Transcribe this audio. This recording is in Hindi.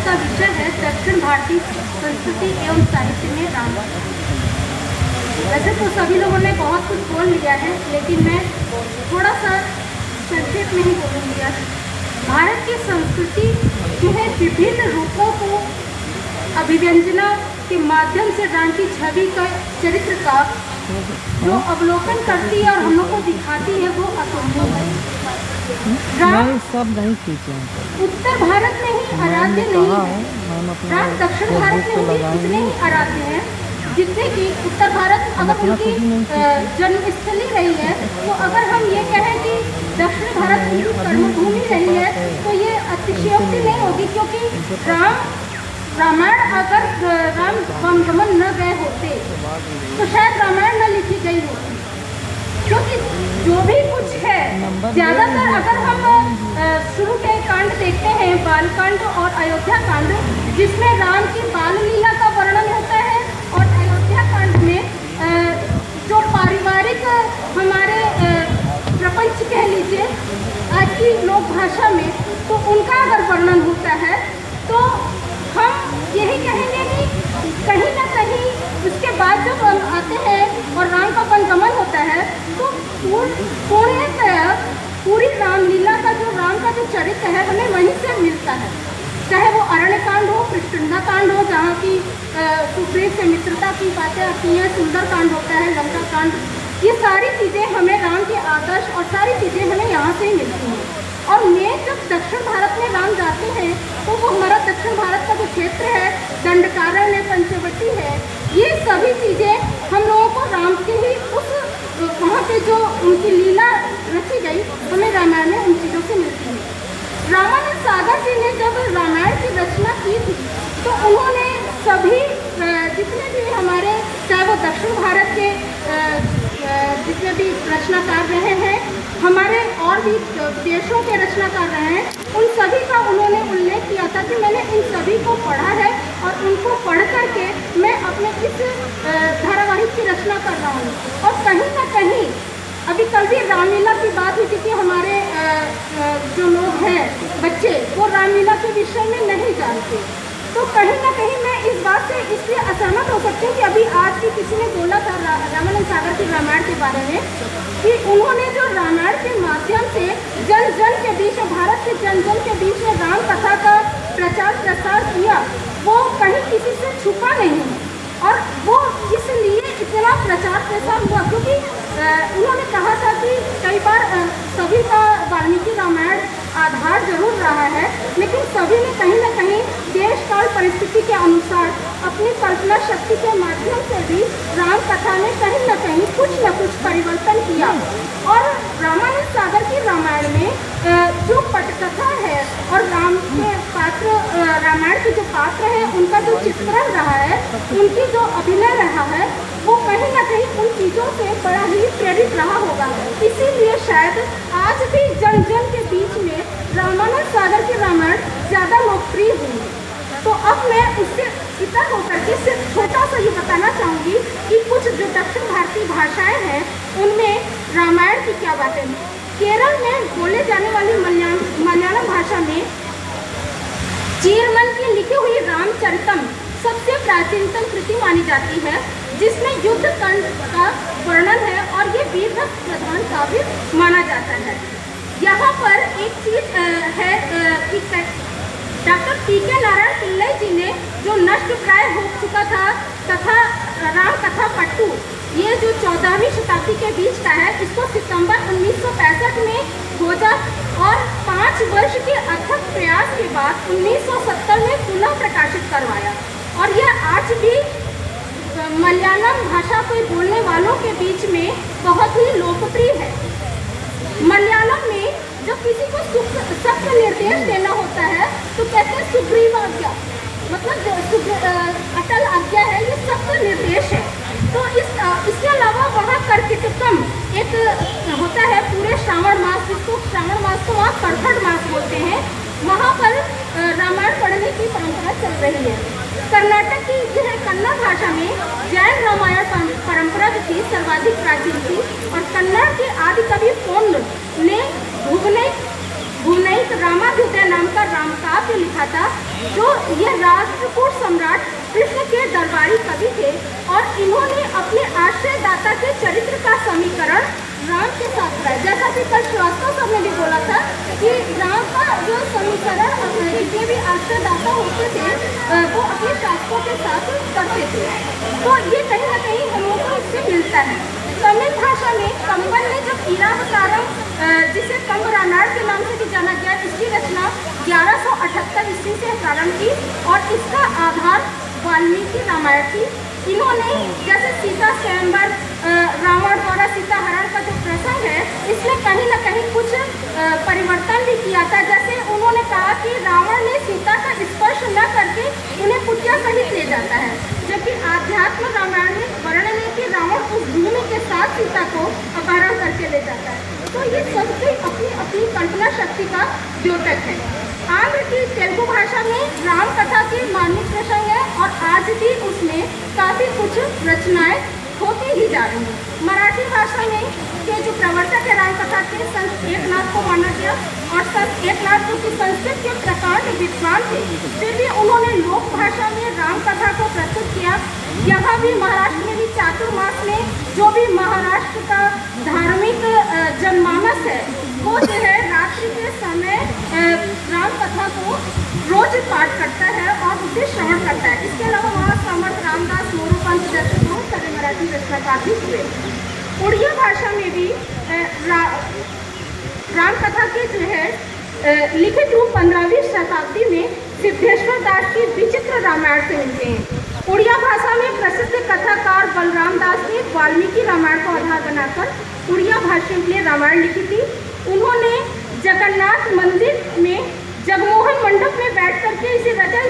जिसका विषय है दक्षिण भारतीय संस्कृति एवं साहित्य में रामायण। वैसे तो सभी लोगों ने बहुत कुछ बोल लिया है, लेकिन मैं थोड़ा सा संक्षेप में ही बोलूँगी। आज भारत की संस्कृति में विभिन्न रूपों को अभिव्यंजना के माध्यम से राम की छवि का चरित्र का जो अवलोकन करती है और हम लोग को दिखाती है, वो असंभव है। राम सब नहीं खींचे उत्तर भारत में ही आराध्य नहीं है, राम दक्षिण भारत में भी उतने ही आराध्य हैं जितने कि उत्तर भारत। अगर उनकी जन्मस्थली रही है, तो अगर हम ये कहें कि दक्षिण भारत उनकी कर्मभूमि रही है, तो ये अतिशयोक्ति नहीं होगी, क्योंकि रामायण अगर राम वनगमन न गए होते तो शायद रामायण न लिखी गई होती, क्योंकि जो भी कुछ है ज़्यादातर अगर हम शुरू के कांड देखते हैं, बालकांड और अयोध्या कांड, जिसमें राम की बाल लीला का वर्णन होता है, और अयोध्या कांड में जो पारिवारिक हमारे प्रपंच कह लीजिए आज की लोक भाषा में, तो उनका अगर वर्णन होता है, तो हम यही कहेंगे कि कहीं ना कहीं उसके बाद जब हम आते हैं और राम का वनगमन होता है, तो पूर्णतः पूरी रामलीला का जो चरित्र है हमें वहीं से मिलता है। चाहे वो अरण्य कांड हो, किष्किंधा कांड हो, जहाँ की सुग्रीव से मित्रता की बातें आती हैं, सुंदर कांड होता है, लंका कांड, ये सारी चीज़ें हमें राम के आदर्श और सारी चीज़ें हमें यहाँ से ही मिलती हैं। और मैं जब दक्षिण भारत में राम जाते हैं, तो वो हमारा दक्षिण भारत का जो क्षेत्र है, दंडकारण्य, पंचवटी है, ये सभी चीज़ें हम लोगों को राम के ही उस वहाँ पे जो उनकी लीला रची गई, हमें रामायण में उन चीज़ों से मिलती है। रामानंद सागर जी ने जब रामायण की रचना की थी, तो उन्होंने सभी जितने भी हमारे, चाहे वो दक्षिण भारत के जितने भी रचनाकार रहे हैं, हमारे और भी देशों के रचनाकार रहे हैं, उन सभी का उन्होंने उल्लेख किया था कि मैंने इन सभी को पढ़ा है और उनको पढ़ करके मैं अपने इस धारावाहिक की रचना कर रहा हूँ। और कहीं ना कहीं अभी कल भी रामलीला की बात हुई, क्योंकि हमारे जो लोग हैं बच्चे, वो रामलीला के विषय में नहीं जानते, तो कहीं ना कहीं मैं इस बात से इसलिए असहमत हो सकती हूँ कि अभी आज भी किसी ने बोला था रामानंद सागर की रामायण के बारे में, कि उन्होंने जो रामायण के माध्यम से जन जन के बीच में, भारत के जन जन के बीच में राम कथा का प्रचार प्रसार किया, वो कहीं किसी से छुपा नहीं, और वो इसलिए इतना प्रचार प्रसार हुआ क्योंकि उन्होंने कहा था कि कई बार सभी का वाल्मीकि रामायण आधार जरूर रहा है, लेकिन सभी ने कहीं ना कहीं देश काल परिस्थिति के अनुसार अपनी कल्पना शक्ति के माध्यम से भी राम कथा में कहीं ना कहीं कुछ न कुछ परिवर्तन किया। और रामानंद सागर की रामायण में जो पटकथा है और राम के पात्र, रामायण के जो पात्र हैं, उनका जो चित्रण रहा है, उनकी जो अभिनय रहा है, वो कहीं ना कहीं उन चीज़ों से बड़ा ही प्रेरित रहा होगा। इसीलिए शायद आज भी जन जन के बीच में रामानंद सागर की रामायण ज़्यादा लोकप्रिय हुई। तो अब मैं उससे इतना होकर के सिर्फ छोटा सा ये बताना चाहूँगी कि कुछ जो दक्षिण भारतीय भाषाएं हैं, उनमें रामायण की क्या बातें हैं। केरल में बोले जाने वाली मलयालम भाषा में चीरमन की लिखी हुई रामचरितम सबसे प्राचीनतम कृति मानी जाती है, जिसमें युद्ध कांड का वर्णन है, और ये वीररस प्रधान काव्य माना जाता है। यहाँ पर एक चीज है कि डॉक्टर पीके नारायण पिल्लई जी ने जो नष्ट प्राय हो चुका था तथा राम कथा पट्टू, ये जो 14वीं शताब्दी के बीच का है, इसको सितंबर 1965 में खोजा और 5 वर्ष के अथक प्रयास के बाद 1970 में पुनः प्रकाशित करवाया। और यह आज भी मलयालम भाषा को बोलने वालों के बीच में बहुत ही लोकप्रिय है। मलयालम में जब किसी को सख्त निर्देश देना होता है तो कहते हैं सुग्रीव आज्ञा, मतलब अटल आज्ञा है, ये सख्त निर्देश है। तो इसके अलावा वहाँ कर्किटकम एक होता है पूरे श्रावण मास, जिसको श्रावण मास को वहाँ करखड़ मास बोलते हैं, वहाँ पर रामायण पढ़ने की परंपरा चल रही है। कर्नाटक की जो है कन्नड़ भाषा में जैन रामायण परंपरा जो थी सर्वाधिक प्राचीन थी, और कन्नड़ के आदि कवि पोन्न ने भुवनई एक रामाभ्युदय नाम का रामकाव्य लिखा था, जो ये राष्ट्रकूट सम्राट कृष्ण के दरबारी कवि थे और इन्होंने अपने आश्रयदाता के चरित्र का समीकरण राम के साथ कराया। जैसा कि कल श्रीवास्तव सर ने भी बोला था कि राम का जो समीकरण जितने भी आश्रयदाता होते थे वो अपने शासकों के साथ करते थे। तो ये कहीं ना कहीं हम लोग को इससे मिलता है। तमिल भाषा में कंबन ने जब इरावतारम, जिसे कंब रामायण के नाम से भी जाना गया, इसकी रचना 1178 ईस्वी से प्रारंभ की और इसका आधार वाल्मीकि रामायण थी। इन्होंने जैसे सीता स्वयंवर, रावण द्वारा सीता हरण का जो प्रसंग है, इसमें कहीं ना कहीं कुछ परिवर्तन भी किया था। जैसे उन्होंने कहा कि रावण ने सीता का स्पर्श न करके उन्हें कुटिया सहित ले जाता है, जबकि आध्यात्म रामायण में वर्णन है कि रावण उस भूमि के साथ सीता को अपहरण करके ले जाता है। तो ये सबकी अपनी अपनी कल्पना शक्ति का द्योतक है। आंध्र की तेलुगु भाषा में राम कथा के मार्मिक प्रसंग है और आज भी उसमें काफ़ी कुछ रचनाएं होती ही जा रही हैं। मराठी भाषा में के जो प्रवर्तक है राम कथा के, संत एकनाथ को माना गया और संत एकनाथ जो कि संस्कृत के प्रकांड विद्वान थे, फिर भी उन्होंने लोक भाषा में राम कथा को प्रस्तुत किया। यहाँ भी महाराष्ट्र में भी चातुर्मास में जो भी महाराष्ट्र का धार्मिक जनमानस है, वो जो है रात्रि के समय राम कथा को रोज पाठ करता है और उसे श्रवण करता है। इसके अलावा वहाँ समर्थ रामदास मोरोपंत जैसे बहुत सारे मराठी रचनाकार भी हुए। उड़िया भाषा में भी राम कथा के जो है लिखित रूप 15वीं शताब्दी में सिद्धेश्वर दास की विचित्र रामायण से मिलते हैं। उड़िया भाषा में प्रसिद्ध कथाकार बलराम दास ने वाल्मीकि रामायण को आधार बनाकर उड़िया भाषियों के लिए रामायण लिखी थी। उन्होंने जगन्नाथ मंदिर में जगमोहन मंडप में बैठ करके इसे रचा।